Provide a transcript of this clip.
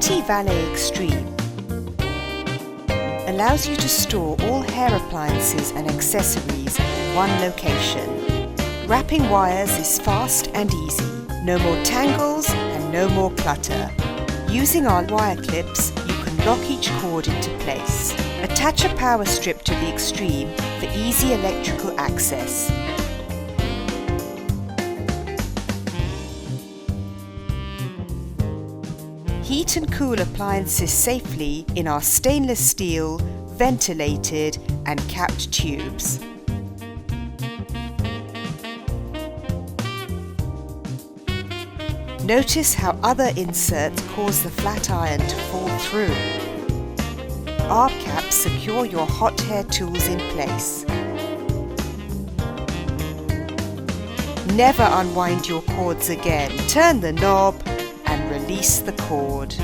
Vanity Valet Extreme allows you to store all hair appliances and accessories in one location. Wrapping wires is fast and easy. No more tangles and no more clutter. Using our wire clips, you can lock each cord into place. Attach a power strip to the Extreme for easy electrical access. Heat and cool appliances safely in our stainless steel, ventilated and capped tubes. Notice how other inserts cause the flat iron to fall through. Our caps secure your hot hair tools in place. Never unwind your cords again. Turn the knob and release the cord.